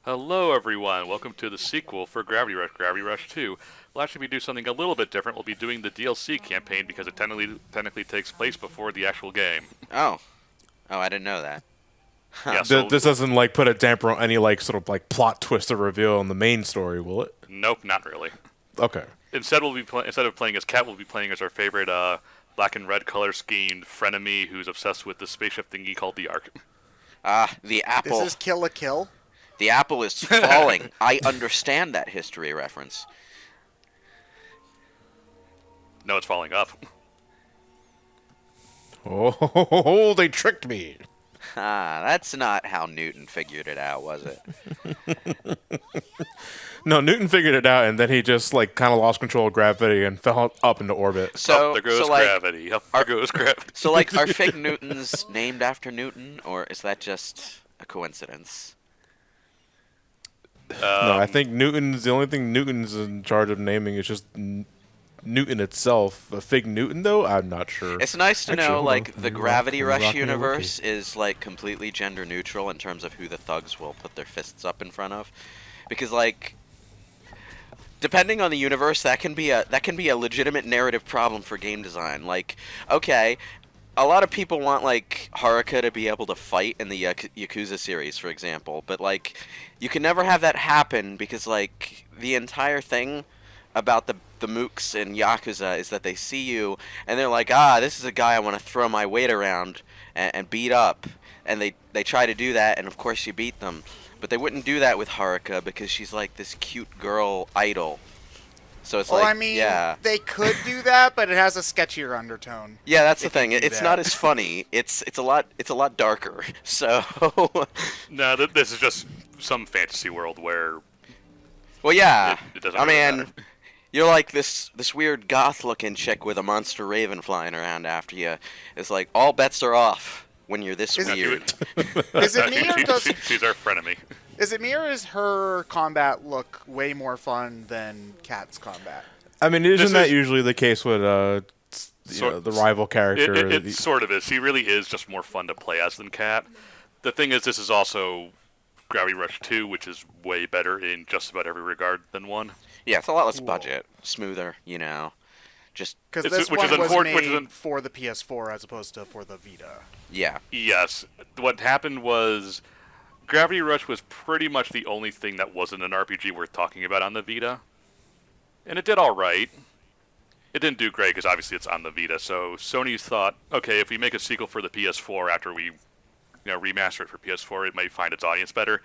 Hello, everyone. Welcome to the sequel for Gravity Rush 2. We'll actually do something a little bit different. We'll be doing the DLC campaign because it technically takes place before the actual game. Oh. Oh, I didn't know that. Yeah, Huh. so This doesn't like put a damper on any like sort of like plot twist or reveal in the main story, will it? nope, not really. Okay. Instead, instead of playing as Cat, we'll be playing as our favorite black and red color schemed frenemy who's obsessed with the spaceship thingy called the Ark. The This apple. is Kill a Kill. The apple is falling. I understand that history reference. No, it's falling up. Oh, they tricked me. That's not how Newton figured it out, was it? No, Newton figured it out, and then he just like kind of lost control of gravity and fell up into orbit. So, Up there goes so like, gravity. Up there goes gravity. so like, are fake Newtons named after Newton, or is that just a coincidence? No, I think Newton's the only thing Newton's in charge of naming is just Newton itself. A fake Newton, though, I'm not sure. It's nice to Actually, know, hold like, on. the Let me Gravity rock Rush me a universe is, like, completely gender neutral in terms of who the thugs will put their fists up in front of. Because, like, depending on the universe, that can be a legitimate narrative problem for game design. Like, okay, a lot of people want like Haruka to be able to fight in the Yakuza series, for example, but like you can never have that happen because like the entire thing about the mooks in Yakuza is that they see you and they're like, this is a guy I want to throw my weight around and beat up, and they try to do that, and of course you beat them, but they wouldn't do that with Haruka because she's like this cute girl idol. So it's Well, like, I mean, yeah. they could do that, but it has a sketchier undertone. Yeah, that's the if you thing. do It's that. not as funny. It's a lot darker. So, No, this is just some fantasy world where well, yeah. it doesn't I really mean, matter. you're like this weird goth-looking chick with a monster raven flying around after you. It's like all bets are off when you're this Is it- weird. Is it me or does She's our frenemy. is it me or is her combat look way more fun than Cat's combat? I mean, This isn't that is- usually the case with the rival character? It sort of is. She really is just more fun to play as than Cat. The thing is, this is also Gravity Rush 2, which is way better in just about every regard than 1. Yeah, it's a lot less Cool. budget, smoother, just Because It's- this which one is was unfor- which is made un- for the PS4 as opposed to for the Vita. yeah. Yes. What happened was Gravity Rush was pretty much the only thing that wasn't an RPG worth talking about on the Vita. And it did all right. It didn't do great because obviously it's on the Vita. So Sony thought, okay, if we make a sequel for the PS4 after we remaster it for PS4, it might find its audience better.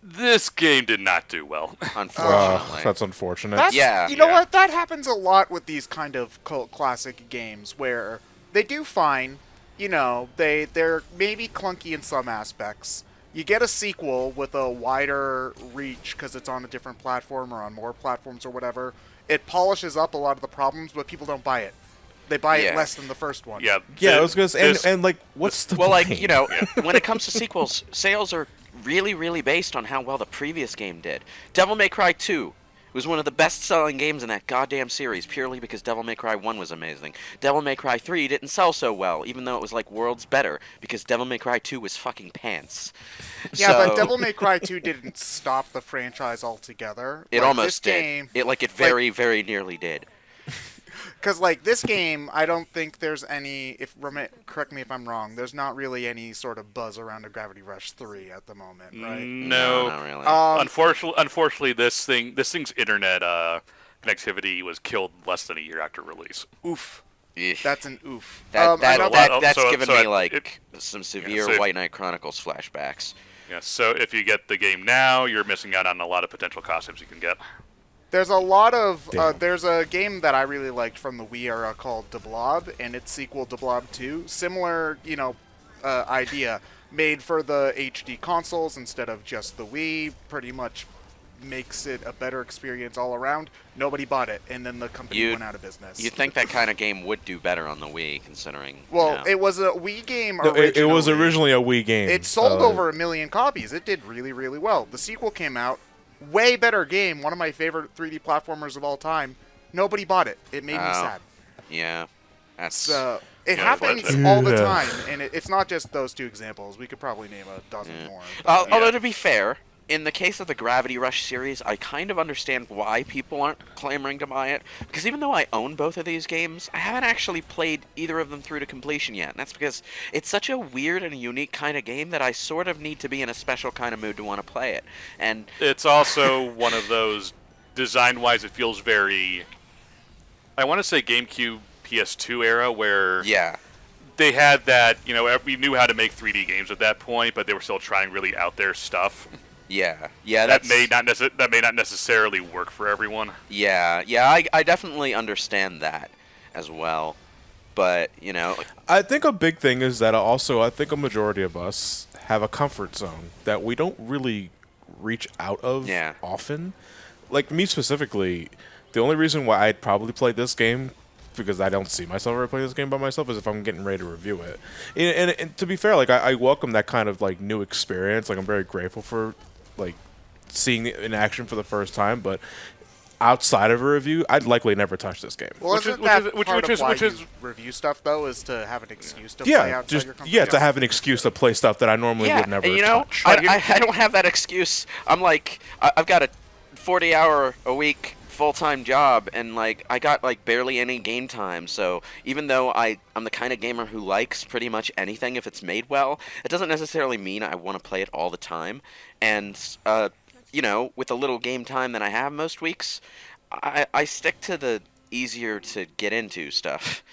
This game did not do well. Unfortunately. That's unfortunate. That's, Yeah. You know Yeah. what? That happens a lot with these kind of cult classic games where they do fine. They're maybe clunky in some aspects. You get a sequel with a wider reach because it's on a different platform or on more platforms or whatever. It polishes up a lot of the problems, but people don't buy it. They buy it Yeah. less than the first one. Yeah. I was gonna say, this- and like, what's the Well, like, point? when it comes to sequels, sales are really, really based on how well the previous game did. Devil May Cry 2 was one of the best-selling games in that goddamn series, purely because Devil May Cry 1 was amazing. Devil May Cry 3 didn't sell so well, even though it was like worlds better, because Devil May Cry 2 was fucking pants. Yeah, So, but Devil May Cry 2 didn't stop the franchise altogether. it Like, almost this did. game, It very, very nearly did. Because, like, this game, I don't think there's any, correct me if I'm wrong, there's not really any sort of buzz around a Gravity Rush 3 at the moment, right? No. not really. Unfortunately, this thing's internet connectivity was killed less than a year after release. Oof. Eesh. That's an oof. lot- That's so- given so me, it- like, some severe so- White Knight Chronicles flashbacks. Yeah, so if you get the game now, you're missing out on a lot of potential costumes you can get. There's a lot of, Damn. there's a game that I really liked from the Wii era called De Blob, and its sequel, De Blob 2. Similar, idea. Made for the HD consoles instead of just the Wii. Pretty much makes it a better experience all around. Nobody bought it, and then the company went out of business. You'd think that kind of game would do better on the Wii, considering. Well, it was a Wii game No, originally. it was originally a Wii game. It sold over 1 million copies. It did really, really well. The sequel came out. Way better game. One of my favorite 3D platformers of all time. Nobody bought it. It made me sad. Yeah, that's. So it Yeah, happens but- all the Yeah. time, and it's not just those two examples. We could probably name a dozen more. Although Yeah. to be fair, in the case of the Gravity Rush series, I kind of understand why people aren't clamoring to buy it. Because even though I own both of these games, I haven't actually played either of them through to completion yet. And that's because it's such a weird and unique kind of game that I sort of need to be in a special kind of mood to want to play it. And It's also one of those, design-wise, it feels very, I want to say GameCube PS2 era, where yeah, they had that, we knew how to make 3D games at that point, but they were still trying really out there stuff. yeah, That may not necessarily work for everyone. yeah. I definitely understand that as well. But I think a big thing is that also I think a majority of us have a comfort zone that we don't really reach out of Yeah. often. Like me specifically, the only reason why I'd probably play this game, because I don't see myself ever playing this game by myself, is if I'm getting ready to review it. And to be fair, like I welcome that kind of like new experience. Like I'm very grateful for like seeing it in action for the first time. But outside of a review, I'd likely never touch this game. Well, isn't that part of why you review stuff, though, is to have an excuse to play outside your comfort zone? to have an excuse to play stuff that I normally would never and touch. I don't have that excuse. I'm like, I've got a 40-hour-a-week full-time job, and like I got like barely any game time. So even though I'm the kind of gamer who likes pretty much anything if it's made well, it doesn't necessarily mean I want to play it all the time. And with the little game time that I have most weeks, I stick to the easier to get into stuff.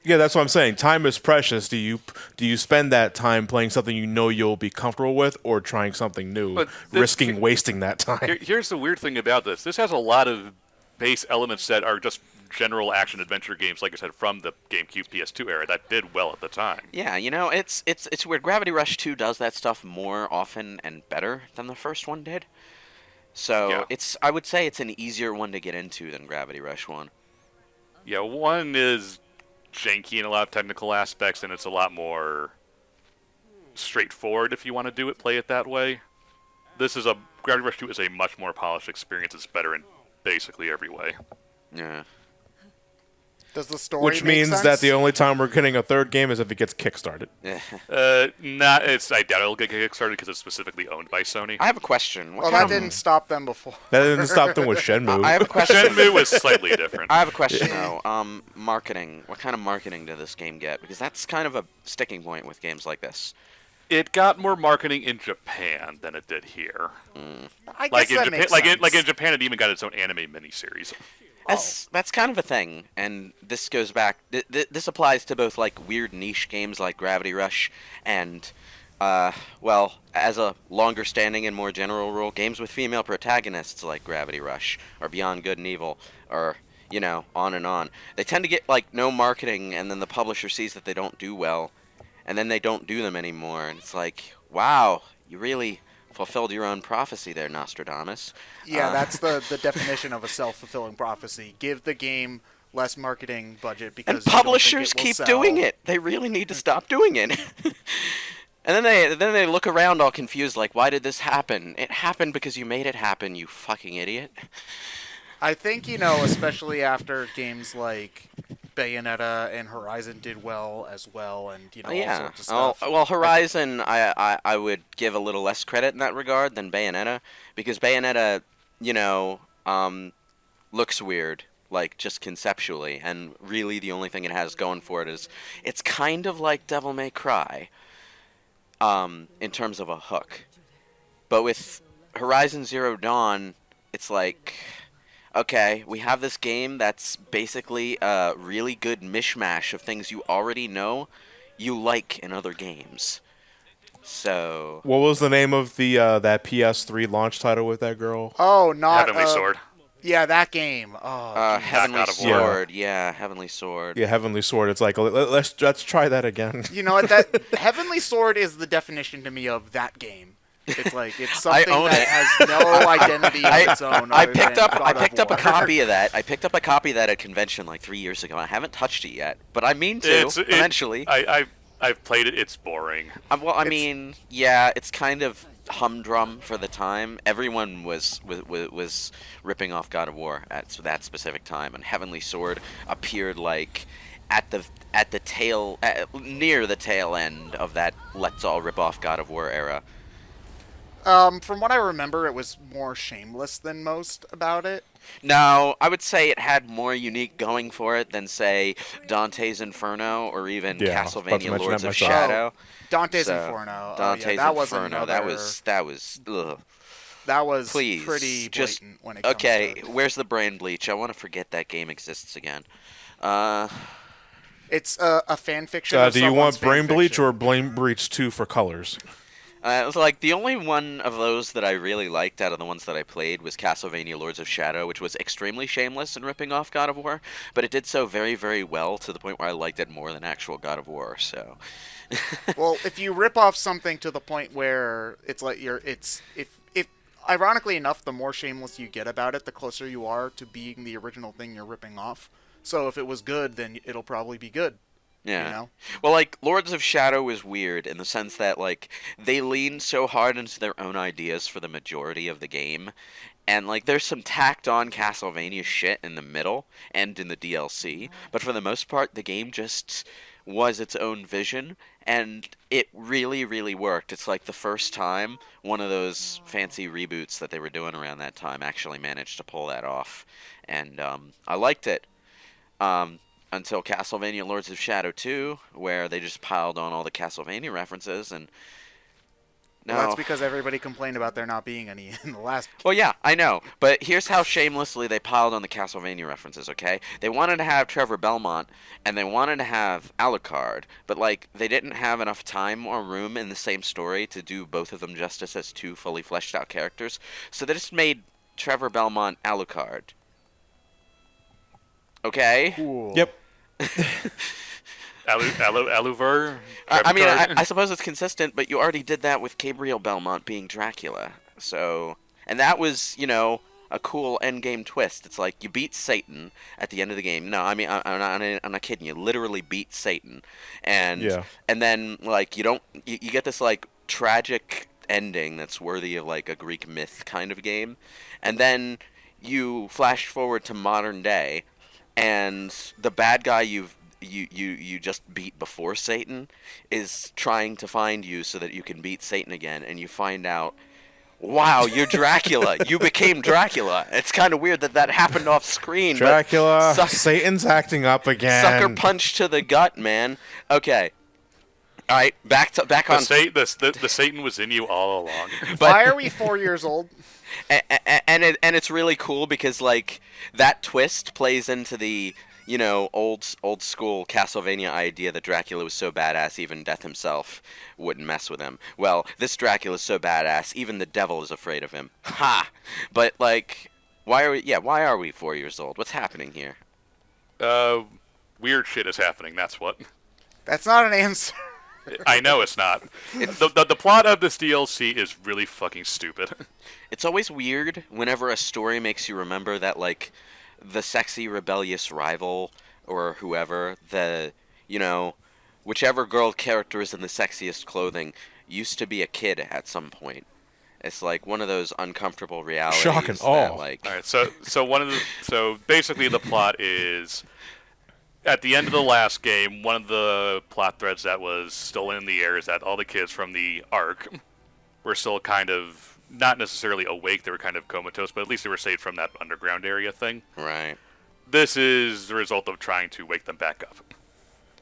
Yeah, that's what I'm saying. Time is precious. Do you spend that time playing something you know you'll be comfortable with, or trying something new, But risking wasting that time? Here's the weird thing about this. This has a lot of base elements that are just general action adventure games, like I said, from the GameCube PS2 era that did well at the time. Yeah, it's weird. Gravity Rush 2 does that stuff more often and better than the first one did. So Yeah. I would say it's an easier one to get into than Gravity Rush 1. Yeah, one is janky in a lot of technical aspects, and it's a lot more straightforward if you want to play it that way. Gravity Rush 2 is a much more polished experience. It's better in basically every way. Yeah. Does the story Which make means sense? that the only time we're getting a third game is if it gets kickstarted. I doubt it'll get kickstarted because it's specifically owned by Sony. I have a question. Well, that didn't stop them before. That didn't stop them with Shenmue. I have a question. Shenmue was slightly different. I have a question though. Marketing. What kind of marketing did this game get? Because that's kind of a sticking point with games like this. It got more marketing in Japan than it did here. I guess that makes sense. Like in Japan, it even got its own anime miniseries. That's kind of a thing, and this goes back. This applies to both like weird niche games like Gravity Rush, and as a longer-standing and more general rule, games with female protagonists like Gravity Rush or Beyond Good and Evil, or on and on. They tend to get like no marketing, and then the publisher sees that they don't do well, and then they don't do them anymore, and it's like, wow, you really fulfilled your own prophecy there, Nostradamus. Yeah, that's the definition of a self-fulfilling prophecy. Give the game less marketing budget because And publishers keep doing it. They really need to stop doing it. And then they look around all confused, like, why did this happen? It happened because you made it happen, you fucking idiot. I think, especially after games like Bayonetta and Horizon did well as well, and all sorts of stuff. Well, Horizon, I would give a little less credit in that regard than Bayonetta, because Bayonetta, looks weird, like just conceptually, and really the only thing it has going for it is it's kind of like Devil May Cry, in terms of a hook. But with Horizon Zero Dawn, it's like, okay, we have this game that's basically a really good mishmash of things you already know you like in other games. So What was the name of the that PS3 launch title with that girl? Oh, not Heavenly Sword. Yeah, that game. Oh, Heavenly God of War. Sword, yeah, Heavenly Sword. Yeah, Heavenly Sword. It's like let's try that again. you know what? That Heavenly Sword is the definition to me of that game. It's like it's something own that it. has no identity of its own. I other picked than up God of a War. copy of that. I picked up a copy of that at convention like 3 years ago. I haven't touched it yet, but I mean to eventually. I've played it. It's boring. I mean, yeah, it's kind of humdrum for the time. Everyone was ripping off God of War at that specific time, and Heavenly Sword appeared like at the near the tail end of that let's all rip off God of War era. From what I remember, it was more shameless than most about it. No, I would say it had more unique going for it than, say, Dante's Inferno or even Yeah, about to Castlevania mention Lords that of myself. Oh, Shadow. Dante's So, Inferno. Oh yeah, Dante's that was Inferno, another. that was, ugh. That was Please, pretty just, blatant when it comes to. okay, where's the brain bleach? I want to forget that game exists again. Uh, It's a fan fiction of Do you someone's want fan Brain Bleach fiction. or Brain Bleach 2 for colors? it was like the only one of those that I really liked out of the ones that I played was Castlevania Lords of Shadow, which was extremely shameless in ripping off God of War, but it did so very, very well to the point where I liked it more than actual God of War. So, Well, if you rip off something to the point where it's like if ironically enough, the more shameless you get about it, the closer you are to being the original thing you're ripping off. So if it was good, then it'll probably be good. You yeah. know. Well, like Lords of Shadow is weird in the sense that like they lean so hard into their own ideas for the majority of the game. And like there's some tacked on Castlevania shit in the middle and in the DLC, but for the most part the game just was its own vision and it really really worked. It's like the first time one of those fancy reboots that they were doing around that time actually managed to pull that off. And I liked it. Um, until Castlevania Lords of Shadow 2, where they just piled on all the Castlevania references, and Well, that's no. because everybody complained about there not being any in the last. Well, yeah, I know, but here's how shamelessly they piled on the Castlevania references, okay? They wanted to have Trevor Belmont, and they wanted to have Alucard, but, like, they didn't have enough time or room in the same story to do both of them justice as two fully fleshed out characters, so they just made Trevor Belmont Alucard. Okay? Cool. Yep. Aluvar? I mean, Trevcard? I suppose it's consistent, but you already did that with Gabriel Belmont being Dracula. So, and that was, a cool endgame twist. It's like you beat Satan at the end of the game. No, I mean, I'm not kidding. You literally beat Satan, and Yeah. and then like you get this like tragic ending that's worthy of like a Greek myth kind of game, and then you flash forward to modern day, and the bad guy you just beat before Satan is trying to find you so that you can beat Satan again, and you find out, wow, you're Dracula. You became Dracula. It's kind of weird that that happened off screen. Dracula, But Satan's acting up again. sucker punch to the gut, man. Okay. All right, back on. The Satan was in you all along. Why are we 4 years old? And it's really cool because like that twist plays into the old school Castlevania idea that Dracula was so badass even Death himself wouldn't mess with him. Well, this Dracula's so badass even the devil is afraid of him. Ha! But like, why are we 4 years old? What's happening here? Weird shit is happening, that's what. That's not an answer. I know it's not. The plot of this DLC is really fucking stupid. It's always weird whenever a story makes you remember that, like, the sexy, rebellious rival or whoever, whichever girl character is in the sexiest clothing used to be a kid at some point. It's like one of those uncomfortable realities. Shock and that, awe. like, All right, so basically the plot is at the end of the last game, one of the plot threads that was still in the air is that all the kids from the Ark were still kind of not necessarily awake, they were kind of comatose, but at least they were saved from that underground area thing. right. This is the result of trying to wake them back up.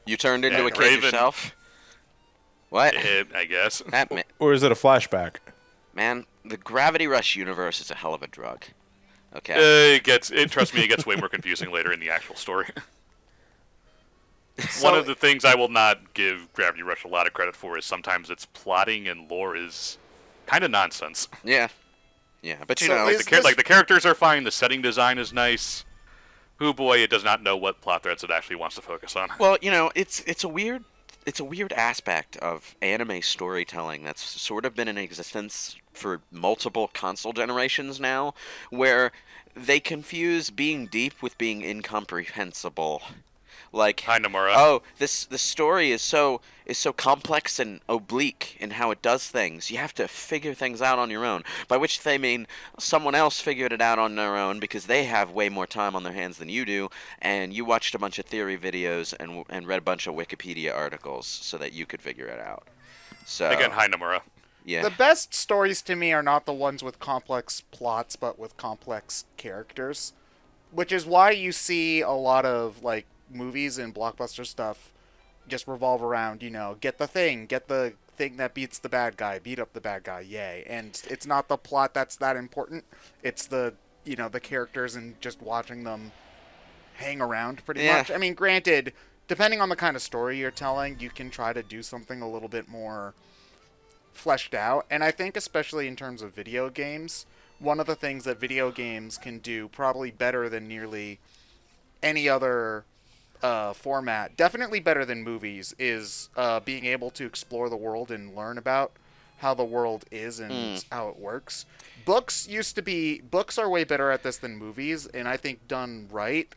You turned into And a kid Raven- yourself? What? I guess. That Or is it a flashback? man, the Gravity Rush universe is a hell of a drug. Okay. Trust me, it gets way more confusing later in the actual story. So- One of the things I will not give Gravity Rush a lot of credit for is sometimes its plotting and lore is kind of nonsense. Yeah. Yeah, but So is- The characters are fine, the setting design is nice. Oh boy, it does not know what plot threads it actually wants to focus on. well, it's a weird aspect of anime storytelling that's sort of been in existence for multiple console generations now, where they confuse being deep with being incomprehensible. Like, Hi, Nomura. oh, this story is so complex and oblique in how it does things. You have to figure things out on your own. By which they mean someone else figured it out on their own because they have way more time on their hands than you do, and you watched a bunch of theory videos and read a bunch of Wikipedia articles so that you could figure it out. So Again, hi, Nomura. Yeah. The best stories to me are not the ones with complex plots, but with complex characters, which is why you see a lot of like movies and blockbuster stuff just revolve around, get the thing that beats the bad guy, beat up the bad guy, yay. And it's not the plot that's that important. It's the characters and just watching them hang around pretty Yeah. much. I mean, granted, depending on the kind of story you're telling, you can try to do something a little bit more fleshed out. And I think especially in terms of video games, one of the things that video games can do probably better than nearly any other format, definitely better than movies, is being able to explore the world and learn about how the world is and how it works. Books are way better at this than movies, and I think done right,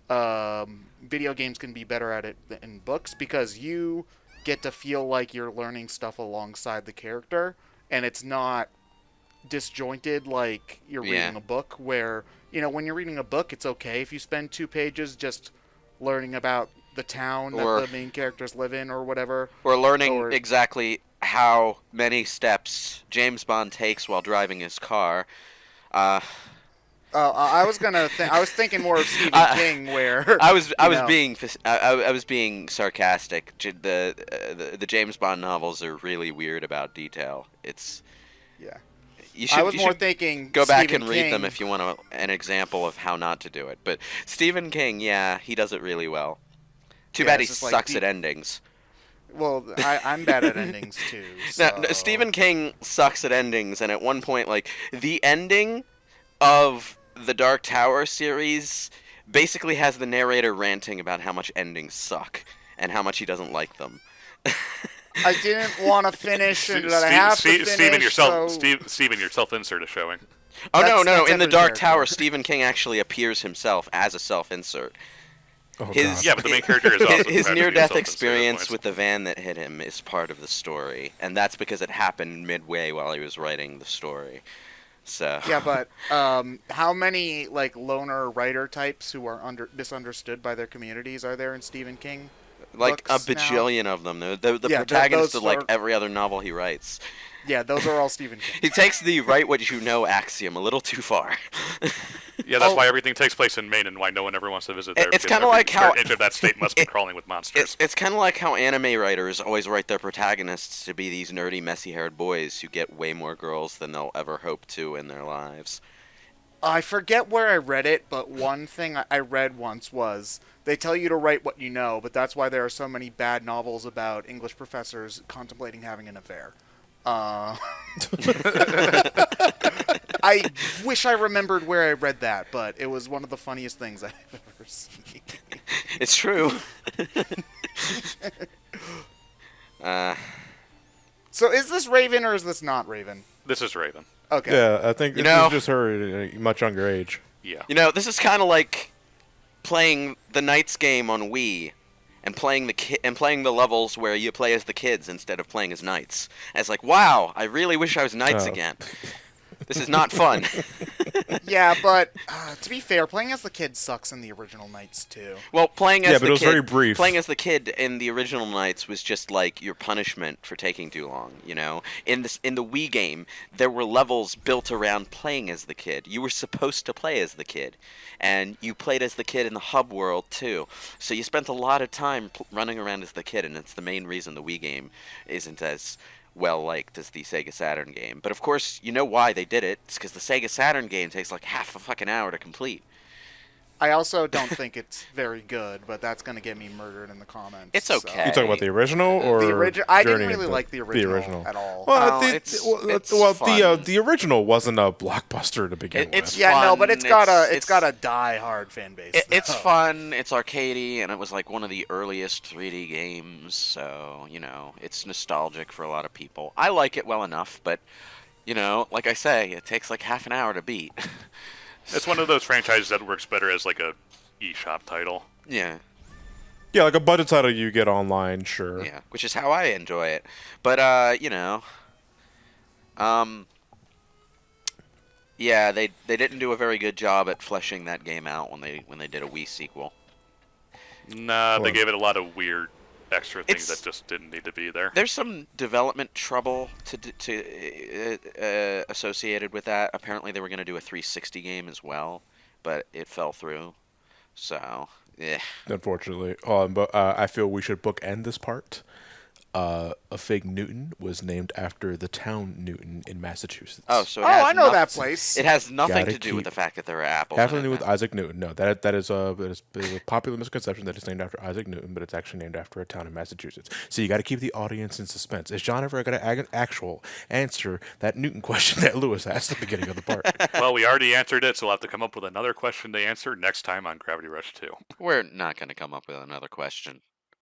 video games can be better at it than books because you get to feel like you're learning stuff alongside the character, and it's not disjointed like you're reading a book where, when you're reading a book, it's okay if you spend 2 pages just learning about the town that the main characters live in or whatever. Or learning exactly how many steps James Bond takes while driving his car. I was thinking more of Stephen King, where I was being sarcastic. The James Bond novels are really weird about detail. I was more thinking go back Stephen and read King. them if you want an example of how not to do it. But Stephen King, he does it really well. Too bad he sucks at endings. Well, I'm bad at endings too. So. No, Stephen King sucks at endings, and at one point, like, the ending of the Dark Tower series basically has the narrator ranting about how much endings suck and how much he doesn't like them. I didn't want to finish, and I have to finish. Steven, your self-insert is showing. Oh, no. That's In the every Dark character. Tower, Stephen King actually appears himself as a self-insert. Oh, His, God. Yeah, but the main character is also his proud to be near-death a self-insert at experience points. with the van that hit him is part of the story, and that's because it happened midway while he was writing the story. So Yeah, but how many like loner writer types who are misunderstood by their communities are there in Stephen King? like a books now? bajillion of them. The Yeah, protagonist those of like are- every other novel he writes. Yeah, those are all Stephen King. He takes the write what you know axiom a little too far. Yeah, that's why everything takes place in Maine and why no one ever wants to visit there. It's because kinda every like how- inch of that state must be crawling with monsters. It's kind of like how anime writers always write their protagonists to be these nerdy, messy-haired boys who get way more girls than they'll ever hope to in their lives. I forget where I read it, but one thing I read once was they tell you to write what you know, but that's why there are so many bad novels about English professors contemplating having an affair. I wish I remembered where I read that, but it was one of the funniest things I've ever seen. It's true. So is this Raven or is this not Raven? This is Raven. Okay. Yeah, I think You this know- is just her at a much younger age. Yeah. This is kind of like playing the Knights game on Wii and playing the levels where you play as the kids instead of playing as knights. And it's like, wow, I really wish I was knights Oh. again. This is not fun. Yeah, but to be fair, playing as the kid sucks in the original Knights too. Well, playing as Yeah, the but it was kid, very brief. Playing as the kid in the original Knights was just like your punishment for taking too long. In the Wii game, there were levels built around playing as the kid. You were supposed to play as the kid, and you played as the kid in the hub world too. So you spent a lot of time running around as the kid, and it's the main reason the Wii game isn't as well liked as the Sega Saturn game. But of course, you know why they did it. It's because the Sega Saturn game takes like half a fucking hour to complete. I also don't think it's very good, but that's going to get me murdered in the comments. It's so. okay. You talking about the original or The original? I didn't Journey really into like the original at all. Well, Oh, it's well, fun. the original wasn't a blockbuster to begin It's with. Yeah, no, fun. but it's got a die-hard fan base. It's though. fun, it's arcadey, and it was like one of the earliest 3D games, so, it's nostalgic for a lot of people. I like it well enough, but, like I say, it takes like half an hour to beat. It's one of those franchises that works better as like a eShop title. Yeah, Yeah, like a budget title you get online, sure. yeah, which is how I enjoy it. But, yeah, they didn't do a very good job at fleshing that game out when they did a Wii sequel. Nah, they Well- gave it a lot of weird extra things It's- that just didn't need to be there. There's some development trouble associated with that. Apparently, they were going to do a 360 game as well, but it fell through. So, yeah. Unfortunately, but I feel we should bookend this part. A fig Newton was named after the town Newton in Massachusetts. Oh, so it Oh, has I know that noth- place. It has nothing Gotta to do with keep- the fact that there are apples. Having in to do it with then. Isaac Newton. No, that is a popular misconception that it's named after Isaac Newton, but it's actually named after a town in Massachusetts. So you got to keep the audience in suspense. Is John ever going to actual answer that Newton question that Lewis asked at the beginning of the part? Well, we already answered it, so we'll have to come up with another question to answer next time on Gravity Rush 2. We're not going to come up with another question.